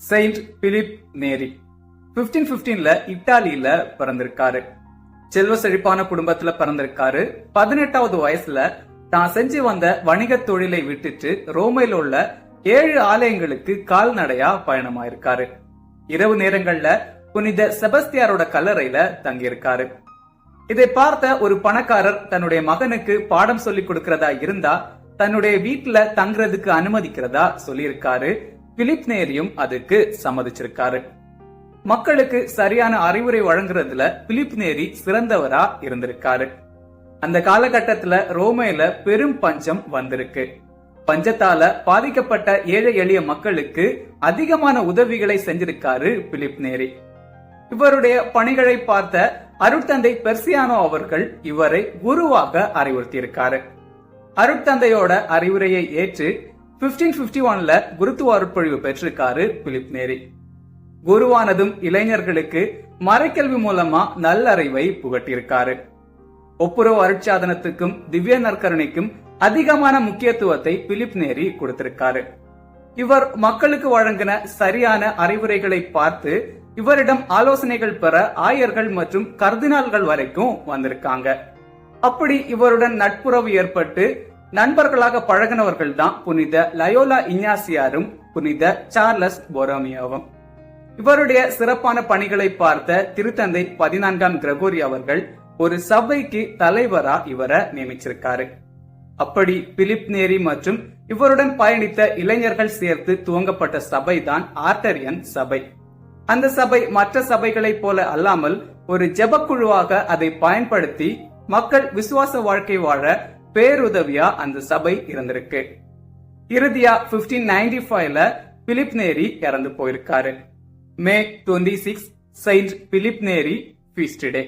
Saint Philip நேரி 1515ல இத்தாலியில பிறந்திருக்காரு. செல்வ செழிப்பான குடும்பத்துல பிறந்திருக்காரு. 18வது வயசுல தான் செஞ்சு வந்த வணிக தொழிலை விட்டுட்டு ரோமையில உள்ள 7 ஆலயங்களுக்கு கால்நடையா பயணமாயிருக்காரு. இரவு நேரங்கள்ல புனித செபஸ்தியாரோட கல்லறையில தங்கியிருக்காரு. இதை பார்த்த ஒரு பணக்காரர் தன்னுடைய மகனுக்கு பாடம் சொல்லி கொடுக்கிறதா இருந்தா தன்னுடைய வீட்டுல தங்குறதுக்கு அனுமதிக்கிறதா சொல்லியிருக்காரு. பிலிப் நேரியும் அதுக்கு சம்மதிச்சிருக்காரு. மக்களுக்கு சரியான அறிவுரை வழங்குறதுல பிலிப் நேரி சிறந்தவரா இருந்திருக்காரு. அந்த காலகட்டத்துல ரோமையில பெரும் பஞ்சம் வந்திருக்கு. பஞ்சத்தால பாதிக்கப்பட்ட ஏழை எளிய மக்களுக்கு அதிகமான உதவிகளை செஞ்சிருக்காரு பிலிப் நேரி. இவருடைய பணிகளை பார்த்த அருட்தந்தை பெர்சியானோ அவர்கள் இவரை குருவாக அறிவுறுத்தியிருக்காரு. அருட்தந்தையோட அறிவுரையை ஏற்று 1551ல குருத்துவ அருட்பொழிவு பெற்றிருக்காரு பிலிப் நேரி. குருவானதும் இளைஞர்களுக்கு மறைக்கல்வி மூலமா நல்லறிவை புகட்டியிருக்காரு. ஒப்புரவு அருட்சாதனத்துக்கும் திவ்ய நற்கருணைக்கும் அதிகமான முக்கியத்துவத்தை பிலிப் நேரி கொடுத்திருக்காரு. இவர் மக்களுக்கு வழங்கின சரியான அறிவுரைகளை பார்த்து இவரிடம் ஆலோசனைகள் பெற ஆயர்கள் மற்றும் கர்தினால்கள் வரைக்கும் வந்திருக்காங்க. அப்படி இவருடன் நட்புறவு ஏற்பட்டு நண்பர்களாக பழகினவர்கள் தான் புனித லயோலா இஞ்ஞாசியாரும் புனித சார்லஸ் போரோமியோவும். இவருடைய சிறப்பான பணிகளை பார்த்த திருத்தந்தை 14ஆம் கிரகோரி அவர்கள் ஒரு சபைக்கு தலைவரா இவரை நியமிச்சிருக்காரு. அப்படி பிலிப் நேரி மற்றும் இவருடன் பயணித்த இளைஞர்கள் சேர்த்து துவங்கப்பட்ட சபை தான் ஆர்டரியன் சபை. அந்த சபை மற்ற சபைகளை போல அல்லாமல் ஒரு ஜெபக்குழுவாக அதை பயன்படுத்தி மக்கள் விசுவாச வாழ்க்கை வாழ பேருதவியா அந்த சபை இருந்திருக்கு. இறுதியா 1595ல பிலிப் நேரி இறந்து போயிருக்காரு. May 26 செயின்ட் பிலிப் நேரி ஃபீஸ்ட் டே.